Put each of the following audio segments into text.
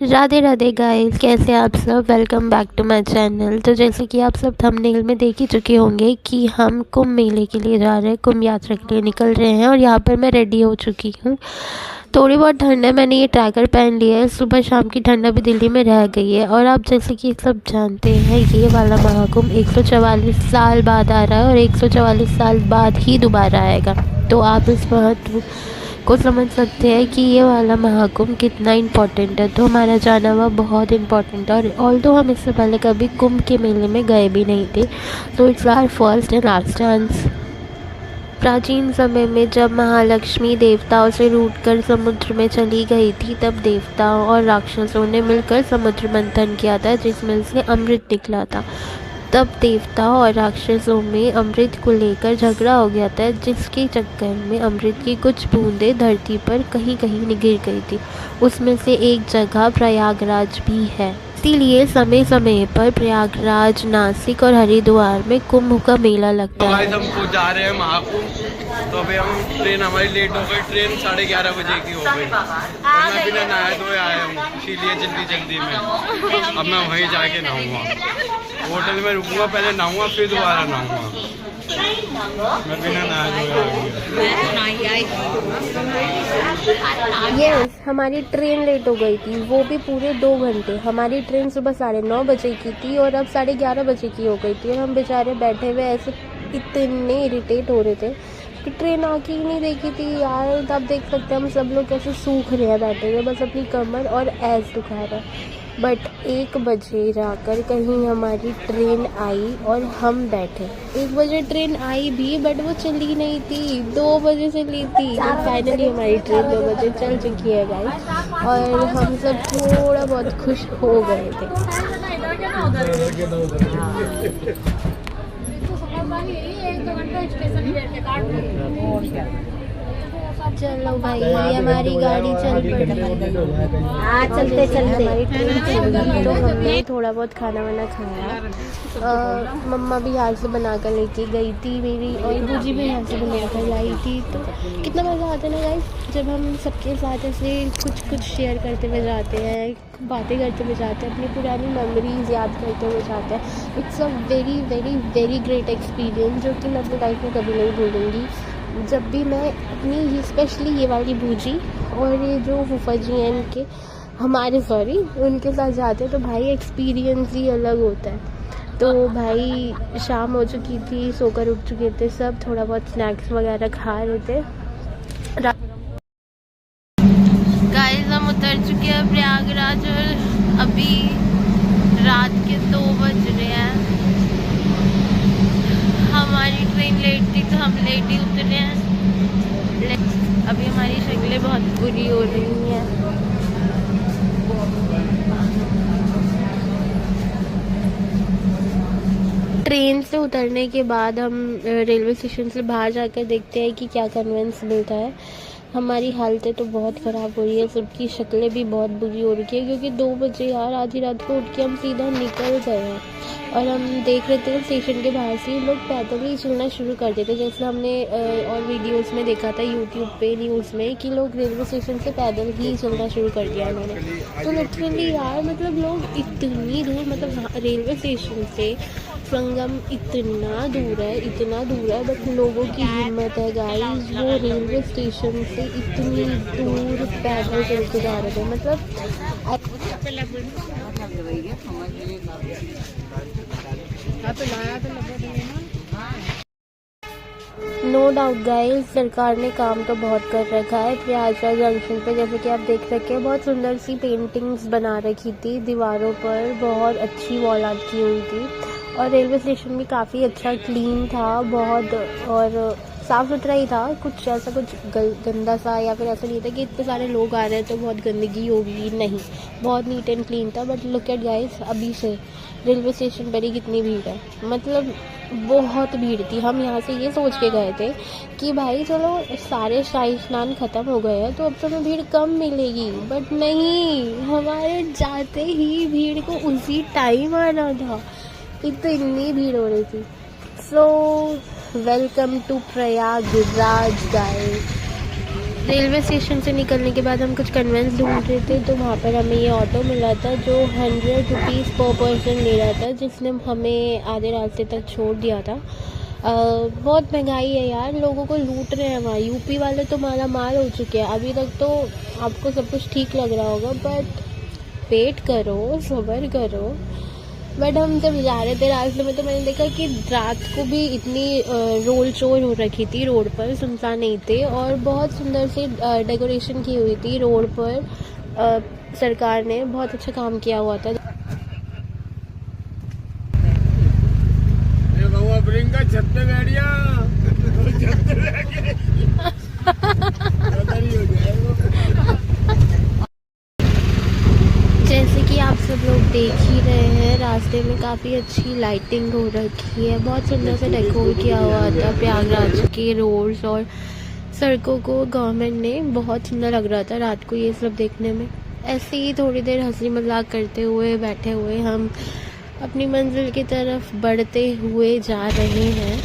Radhe Radhe guys, कैसे आप सब। Welcome back to my channel. तो जैसे कि आप सब थंबनेल में देख ही चुके होंगे कि हम कुंभ मेले के लिए जा रहे हैं, कुंभ यात्रा के लिए निकल रहे हैं। और यहाँ पर मैं रेडी हो चुकी हूँ। थोड़ी बहुत ठंड है, मैंने ये ट्रैकर पहन लिया है। सुबह शाम की ठंड अभी दिल्ली में रह गई है। और आप जैसे कि सब जानते हैं, ये वाला महाकुंभ 144 साल बाद आ रहा है और 144 साल बाद ही दोबारा आएगा। तो आप इस महत्व को समझ सकते हैं कि ये वाला महाकुंभ कितना इम्पोर्टेंट है। तो हमारा जाना हुआ बहुत इम्पोर्टेंट है। और ऑल्दो हम इससे पहले कभी कुंभ के मेले में गए भी नहीं थे, तो it's our first and last chance. प्राचीन समय में जब महालक्ष्मी देवताओं से रूठकर समुद्र में चली गई थी, तब देवताओं और राक्षसों ने मिलकर समुद्र मंथन किया था, जिसमें से अमृत निकला था। तब देवताओं और राक्षसों में अमृत को लेकर झगड़ा हो गया था, जिसके चक्कर में अमृत की कुछ बूंदें धरती पर कहीं कहीं गिर गई थी। उसमें से एक जगह प्रयागराज भी है। इसीलिए समय समय पर प्रयागराज, नासिक और हरिद्वार में कुंभ का मेला लगता है। हम खुद जा रहे हैं महाकुंभ। तो अभी हम ट्रेन हमारी लेट हो गई। ट्रेन 11:30 बजे की हो गई। मैं बिना नहाए धोए आया हूँ, इसीलिए जल्दी में। अब मैं वहीं जाके नहाऊंगा, होटल में रुकूंगा, पहले नहाऊंगा फिर दोबारा नहाऊंगा। मैं बिना नहाए धोए यस, हमारी ट्रेन लेट हो गई थी, वो भी पूरे 2 घंटे। हमारी ट्रेन सुबह 9:30 बजे की थी और अब 11:30 बजे की हो गई थी। और हम बेचारे बैठे हुए ऐसे इतने इरिटेट हो रहे थे कि ट्रेन आके ही नहीं देखी थी यार। तब देख सकते हैं हम सब लोग कैसे सूख रहे हैं बैठे हुए, बस अपनी कमर और ऐस दुखा रहा है। बट 1 बजे जाकर कहीं हमारी ट्रेन आई और हम बैठे। 1 बजे ट्रेन आई भी, बट वो चली नहीं थी, 2 बजे चली थी। फाइनली हमारी ट्रेन 2 बजे चल चुकी है गाइस, और हम सब थोड़ा बहुत खुश हो गए थे। चलो भाई, ये हमारी गाड़ी चल पड़ी। चलते चलते हमारी ट्रेन चल गई। तो हमने थोड़ा बहुत खाना वाना खाया। मम्मा भी यहाँ से बना कर लेके गई थी मेरी, और बूजी भी यहाँ से बना कर लाई थी। तो कितना मज़ा आता है ना गाइस, जब हम सबके साथ ऐसे कुछ शेयर करते हुए जाते हैं, बातें करते हुए जाते हैं, अपनी पुरानी मेमोरीज याद करते हुए जाते हैं। It's a very very very great experience, जो कि मैं अपनी लाइफ में कभी नहीं भूलूँगी। जब भी मैं अपनी स्पेशली ये वाली बूजी और ये जो फूफा जी हैं इनके उनके साथ जाते हैं, तो भाई एक्सपीरियंस ही अलग होता है। तो भाई शाम हो चुकी थी, सोकर उठ चुके थे सब, थोड़ा बहुत स्नैक्स वगैरह खा रहे थे। गाइस, हम उतर चुके हैं प्रयागराज और अभी रात के 2 बज रहे हैं। हमारी ट्रेन लेट थी तो हम लेट ही उतरे हैं। अभी हमारी शक्लें बहुत बुरी हो रही हैं। ट्रेन से उतरने के बाद हम रेलवे स्टेशन से बाहर जाकर देखते हैं कि क्या कन्वेंस मिलता है। हमारी हालतें तो बहुत ख़राब हो रही है, सबकी शक्लें भी बहुत बुरी हो रही है, क्योंकि 2 बजे यार आधी रात को उठ के हम सीधा निकल गए हैं। और हम देख रहे थे स्टेशन के बाहर से लोग पैदल ही चलना शुरू कर देते, जैसे हमने और वीडियोस में देखा था यूट्यूब पे, न्यूज़ में, कि लोग रेलवे स्टेशन से पैदल ही चलना शुरू कर दिया उन्होंने। तो लिटरली यार, मतलब लोग इतनी दूर, मतलब रेलवे स्टेशन से संगम इतना दूर है, बट लोगों की हिम्मत है गाइस, वो रेलवे स्टेशन से इतनी दूर पैदल चल के जा रहे थे। मतलब नो डाउट गाइस, सरकार ने काम तो बहुत कर रखा है। प्रयागराज जंक्शन पे जैसे कि आप देख सके, बहुत सुंदर सी पेंटिंग्स बना रखी थी दीवारों पर, बहुत अच्छी वॉल आर्ट की हुई थी। और रेलवे स्टेशन भी काफ़ी अच्छा क्लीन था, बहुत, और साफ़ सुथरा ही था। कुछ ऐसा कुछ गंदा सा या फिर ऐसा नहीं था कि इतने सारे लोग आ रहे हैं तो बहुत गंदगी होगी, नहीं, बहुत नीट एंड क्लीन था। बट लुक एट गाइस, अभी से रेलवे स्टेशन पर ही कितनी भीड़ है, मतलब बहुत भीड़ थी। हम यहाँ से ये सोच के गए थे कि भाई चलो सारे शाही स्नान ख़त्म हो गए हैं तो अब तो हमें भीड़ कम मिलेगी, बट नहीं, हमारे जाते ही भीड़ को उसी टाइम आना था, इतनी भीड़ हो रही थी। So welcome to Prayagraj guys. Railway station से निकलने के बाद हम कुछ कन्वेंस ढूंढ रहे थे, तो वहाँ पर हमें ये ऑटो मिला था जो 100 रुपीज़ पर पर्सन ले रहा था, जिसने हमें आधे रास्ते तक छोड़ दिया था। बहुत महंगाई है यार, लोगों को लूट रहे हैं वहाँ। यूपी वाले तो माला माल हो चुके हैं। अभी तक तो आपको सब कुछ ठीक लग रहा होगा, बट वेट करो, सब्र करो। बट हम जब जा रहे थे रास्ते में तो मैंने देखा कि रात को भी इतनी रोल चोर हो रखी थी रोड पर, सुनसान नहीं थे, और बहुत सुंदर से डेकोरेशन की हुई थी रोड पर। सरकार ने बहुत अच्छा काम किया हुआ था। छत पे बैठिया जैसे कि आप सब लोग देख ही रहे हैं, रास्ते में काफ़ी अच्छी लाइटिंग हो रखी है। बहुत सुंदर से डेकोर किया हुआ था प्रयागराज के रोड्स और सड़कों को। गवर्नमेंट ने बहुत सुंदर लग रहा था रात को ये सब देखने में। ऐसे ही थोड़ी देर हंसी मजाक करते हुए बैठे हुए हम अपनी मंजिल की तरफ बढ़ते हुए जा रहे हैं।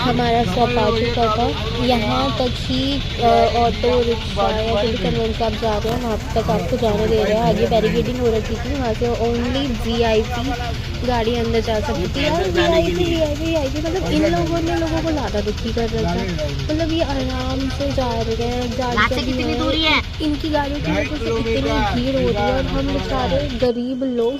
हमारा स्टॉप आ चुका था। यहाँ तक ही ऑटो रिक्शा या जो भी कन्वेंस आप जा रहे हैं वहाँ तक आपको जाने दे रहे हैं। आगे बैरिकेडिंग हो रखी थी, वहाँ से ओनली वीआईपी गाड़ी अंदर जा सकती थी। यार वीआईपी मतलब इन लोगों ने लोगों को ज़्यादा दुखी कर रखा है। मतलब ये आराम से जा रहे हैं, कितनी दूरी है, इनकी गाड़ियों की वजह से इतनी भीड़ हो रही है और हम बेचारे गरीब लोग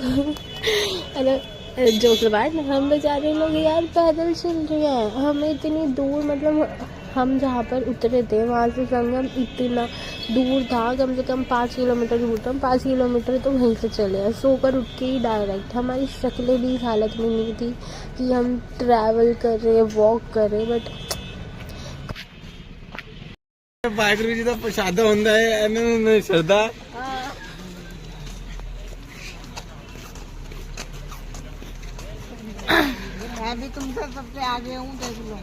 जोक बात, हम बेचारे लोग यार पैदल चल रहे हैं। हमें इतनी दूर, मतलब हम जहाँ पर उतरे थे वहाँ से संगम इतना दूर था, कम से कम 5 किलोमीटर दूर था। हम 5 किलोमीटर तो वहीं से चले हैं, सोकर उठ के ही डायरेक्ट। हमारी शक्लें भी इस हालत में नहीं थी कि हम ट्रैवल कर रहे हैं, वॉक कर रहे, बट वाहिगुरू जी का प्रसाद होता है इन्होंने श्रद्धा। मैं भी तुमसे सबसे आगे हूँ, देख लो।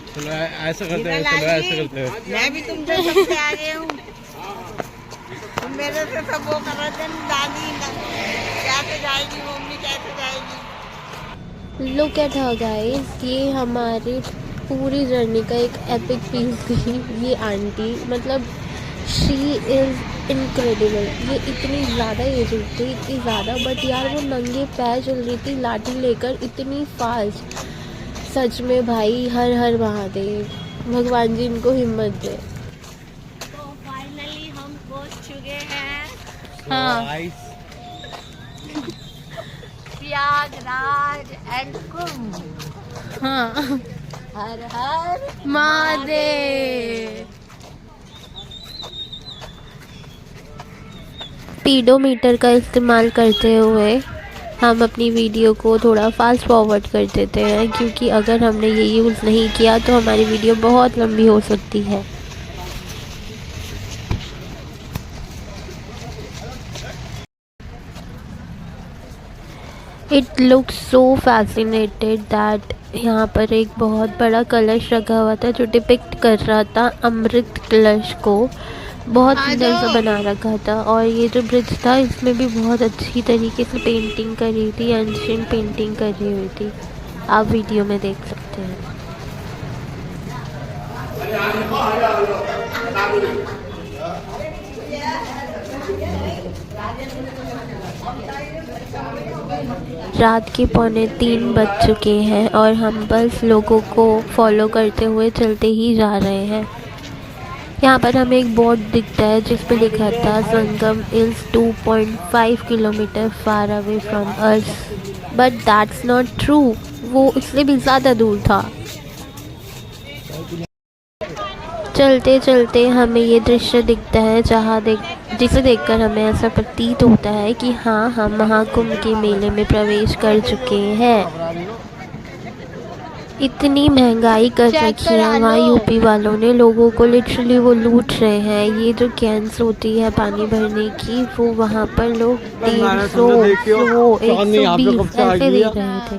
चलो ऐसा करते हैं, चलो ऐसा करते हैं। मैं भी तुमसे सबसे आगे हूँ। तुम मेरे से सब वो कर रहे थे, दादी कैसे जाएगी, मम्मी कैसे जाएगी। लुक एट हर गाइस, ये हमारी पूरी जर्नी का एक एपिक पीस थी। ये आंटी, मतलब शी इज़ इनक्रेडिबल। ये इतनी ज़्यादा एज थी, इतनी ज़्यादा, बट यार वो नंगे पैर चल रही थी लाठी लेकर, इतनी फास्ट। सच में भाई, हर हर महादेव, भगवान जी इनको हिम्मत दे। तो फाइनली हम पहुँच चुके हैं हाँ, प्रयागराज एंड कुंभ। हाँ, हर हर महादेव। स्पीडोमीटर का इस्तेमाल करते हुए हम अपनी वीडियो को थोड़ा फास्ट फॉरवर्ड कर देते हैं, क्योंकि अगर हमने ये यूज़ नहीं किया तो हमारी वीडियो बहुत लंबी हो सकती है। It looks so fascinated that यहाँ पर एक बहुत बड़ा कलश रखा हुआ था जो डिपिक्ट कर रहा था अमृत कलश को। बहुत सुंदर सा बना रखा था। और ये जो ब्रिज था इसमें भी बहुत अच्छी तरीके से पेंटिंग करी थी, एंशिएंट पेंटिंग करी हुई थी, आप वीडियो में देख सकते हैं। रात के 2:45 बज चुके हैं और हम बस लोगों को फॉलो करते हुए चलते ही जा रहे हैं। यहाँ पर हमें एक बोर्ड दिखता है जिस पे लिखा था Sangam is 2.5 kilometre far away from earth, but that's not true, वो उससे भी ज़्यादा दूर था। चलते चलते हमें ये दृश्य दिखता है जिसे देखकर हमें ऐसा प्रतीत होता है कि हाँ, हम महाकुंभ के मेले में प्रवेश कर चुके हैं। इतनी महंगाई कर रखी है वहाँ यूपी वालों ने, लोगों को लिटरली वो लूट रहे हैं। ये जो कैंस होती है पानी भरने की, वो वहाँ पर लोग 150 ऐसे दे रहे थे।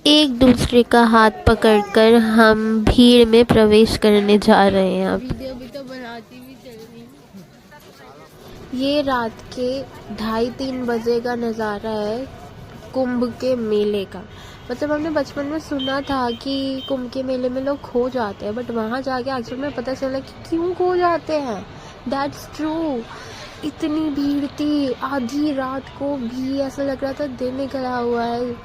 एक दूसरे का हाथ पकड़कर हम भीड़ में प्रवेश करने जा रहे हैं। अब ये रात के 2:30-3 बजे का नज़ारा है कुंभ के मेले का। मतलब हमने बचपन में सुना था कि कुंभ के मेले में लोग खो जाते हैं, बट वहाँ जाके एक्चुअल में पता चला कि क्यों खो जाते हैं। That's true. इतनी भीड़ थी, आधी रात को भी ऐसा लग रहा था दिन निकला हुआ है।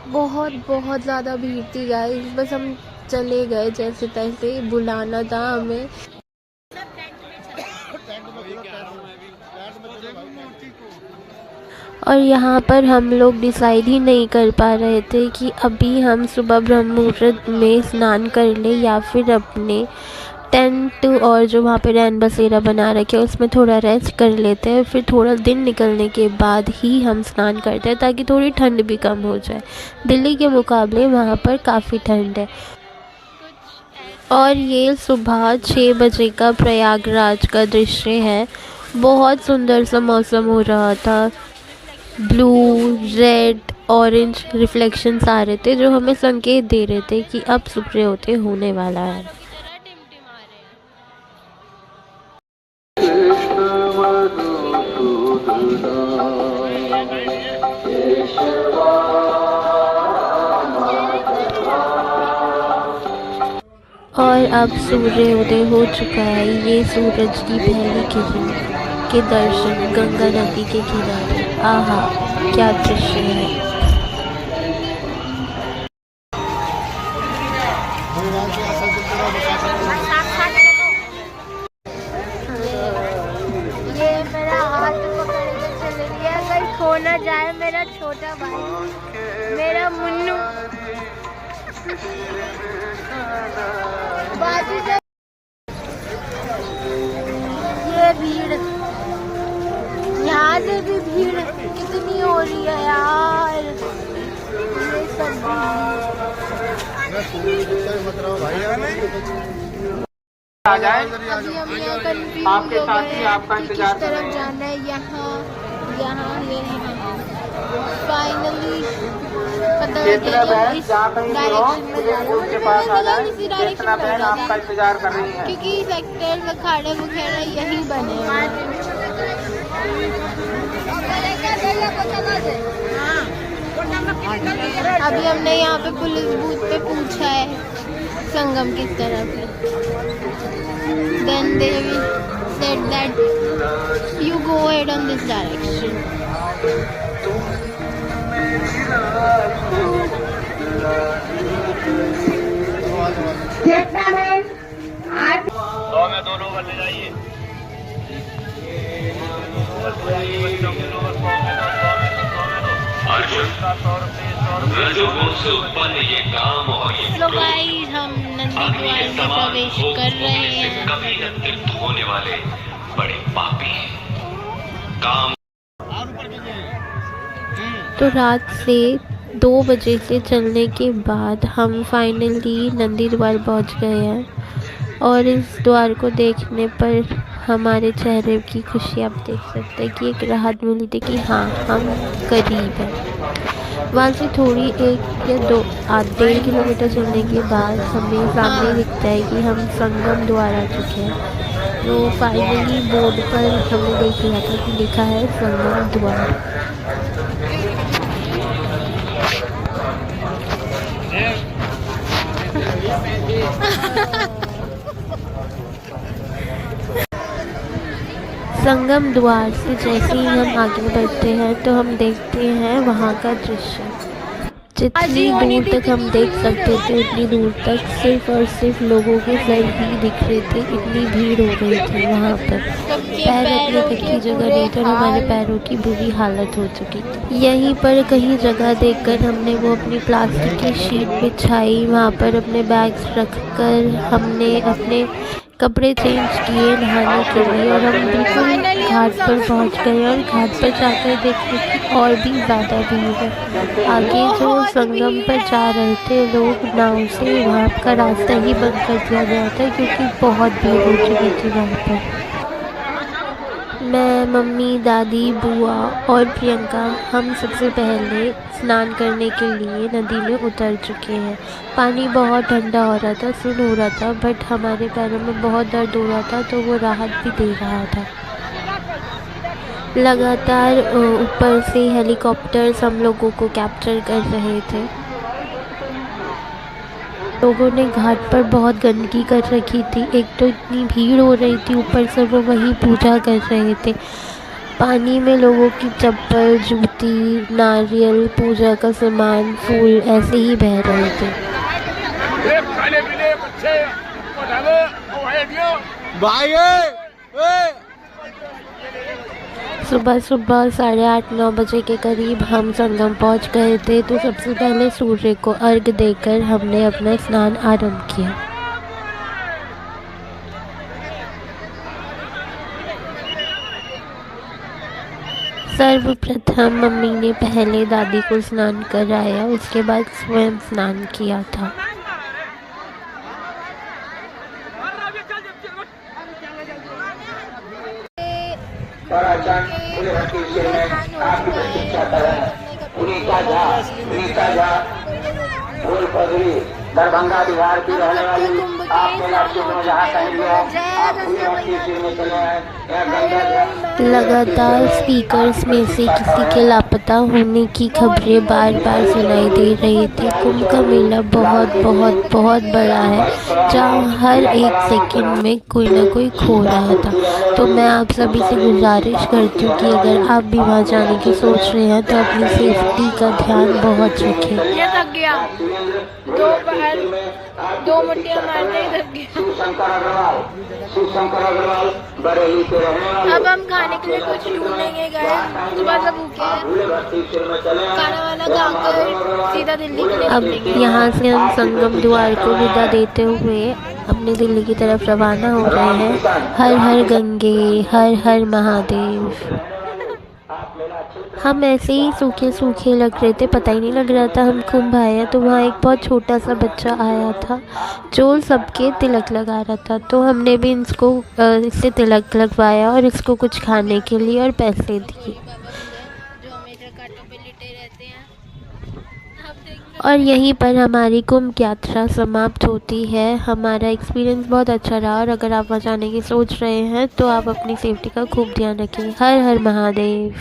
बहुत बहुत ज़्यादा भीड़ थी गाइस। बस हम चले गए जैसे तैसे, बुलाना था हमें। और यहाँ पर हम लोग डिसाइड ही नहीं कर पा रहे थे कि अभी हम सुबह ब्रह्म मुहूर्त में स्नान कर ले या फिर अपने टेंट और जो वहाँ पे रैन बसेरा बना रखे उसमें थोड़ा रेस्ट कर लेते हैं, फिर थोड़ा दिन निकलने के बाद ही हम स्नान करते हैं ताकि थोड़ी ठंड भी कम हो जाए। दिल्ली के मुकाबले वहाँ पर काफ़ी ठंड है। और ये सुबह 6 बजे का प्रयागराज का दृश्य है। बहुत सुंदर सा मौसम हो रहा था। ब्लू, रेड, ऑरेंज रिफ्लेक्शंस आ रहे थे जो हमें संकेत दे रहे थे कि अब सूर्योदय होने वाला है। और अब सूर्योदय हो चुका है। ये सूरज की पहली किरण के दर्शन गंगा नदी के किनारे। आहा, क्या दृश्य है। ये मेरा हाथ पकड़ के चल रही है, अगर खो ना जाए मेरा छोटा भाई, मेरा मुन्नू। ये भीड़, यहाँ से भी भीड़ कितनी हो रही है यार। ये सब अभी हम यहाँ कंफ्यूज हो गए कि किस तरफ जाना है। यहाँ फाइनली पता लगा इस डायरेक्शन में जाना है। इसी डायरेक्शन में आपका इंतजार कर रही है क्योंकि सेक्टर अखाड़े वगैरह यही बने हैं। अभी हमने यहाँ पे पुलिस बूथ पे पूछा है संगम किस तरफ है। Then they said that you go ahead on this direction. में 2 लोग ले जाइए। हम नंदीग्राम में प्रवेश कर रहे हैं। कभी न तीर्थ होने वाले बड़े पापी हैं। काम तो रात से 2 बजे से चलने के बाद हम फाइनली नंदी द्वार पहुँच गए हैं। और इस द्वार को देखने पर हमारे चेहरे की खुशी आप देख सकते हैं कि एक राहत मिली थी कि हाँ हम करीब हैं। वहाँ से थोड़ी 1 या 1.5 किलोमीटर चलने के बाद हमें सामने दिखता है कि हम संगम द्वार आ चुके हैं। तो फाइनली बोर्ड पर हमने देख लिया था कि लिखा है संगम द्वार। संगम द्वार से जैसे ही हम आगे बढ़ते हैं तो हम देखते हैं वहाँ का दृश्य। जितनी दूर तक हम देख सकते थे उतनी दूर तक सिर्फ और सिर्फ लोगों के सर ही दिख रहे थे। इतनी भीड़ हो गई थी वहाँ पर, पैर रखने तक की जगह नहीं थी और हमारे पैरों की बुरी हालत हो चुकी थी। यहीं पर कहीं जगह देखकर हमने वो अपनी प्लास्टिक की शीट बिछाई। वहाँ पर अपने बैग्स रखकर हमने अपने कपड़े चेंज किए नहाने के लिए और हम बिल्कुल घाट पर पहुंच गए और घाट पर जाकर देखे कि और भी ज़्यादा भीड़ है। आगे जो संगम पर जा रहे थे लोग नाव से, वहाँ का रास्ता ही बंद कर दिया गया था क्योंकि बहुत भीड़ हो चुकी थी वहाँ पर। मैं, मम्मी, दादी, बुआ और प्रियंका हम सबसे पहले स्नान करने के लिए नदी में उतर चुके हैं। पानी बहुत ठंडा हो रहा था, सुन हो रहा था, बट हमारे पैरों में बहुत दर्द हो रहा था तो वो राहत भी दे रहा था। लगातार ऊपर से हेलीकॉप्टर्स हम लोगों को कैप्चर कर रहे थे। लोगों ने घाट पर बहुत गंदगी कर रखी थी। एक तो इतनी भीड़ हो रही थी, ऊपर से वो वहीं पूजा कर रहे थे। पानी में लोगों की चप्पल, जूती, नारियल, पूजा का सामान, फूल ऐसे ही बह रहे थे। सुबह सुबह 8:30-9 बजे के करीब हम संगम पहुंच गए थे। तो सबसे पहले सूर्य को अर्घ देकर हमने अपना स्नान आरंभ किया। सर्वप्रथम मम्मी ने पहले दादी को स्नान कराया, उसके बाद स्वयं स्नान किया था। दरभंगा बिहार की रहने वाली आपके लड़के को जहाँ कहीं लगातार स्पीकर्स में से किसी के लापता होने की खबरें बार बार सुनाई दे रही थी। कुंभ का मेला बहुत बहुत बहुत बड़ा है, जहाँ हर एक सेकंड में कोई ना कोई खो रहा था। तो मैं आप सभी से गुजारिश करती हूँ कि अगर आप भी वहाँ जाने की सोच रहे हैं तो अपनी सेफ्टी का ध्यान बहुत रखें। ये थक गया, दो मुट्ठियाँ मारते ही थक गया। अब हम खाने के लिए कुछ ढूंढने गए, सुबह से भूखे हैं, खाना वाना खाकर सीधा दिल्ली के लिए अब यहाँ से हम संगम द्वार को विदा देते हुए अपने दिल्ली की तरफ रवाना हो रहे हैं। हर हर गंगे, हर हर महादेव। हम ऐसे ही सूखे सूखे लग रहे थे, पता ही नहीं लग रहा था हम कुंभ आए हैं। तो वहाँ एक बहुत छोटा सा बच्चा आया था जो सबके तिलक लगा रहा था। तो हमने भी इससे तिलक लगवाया और इसको कुछ खाने के लिए और पैसे दिए। और यहीं पर हमारी कुंभ यात्रा समाप्त होती है। हमारा एक्सपीरियंस बहुत अच्छा रहा और अगर आप वहाँ जाने की सोच रहे हैं तो आप अपनी सेफ्टी का खूब ध्यान रखें। हर हर महादेव।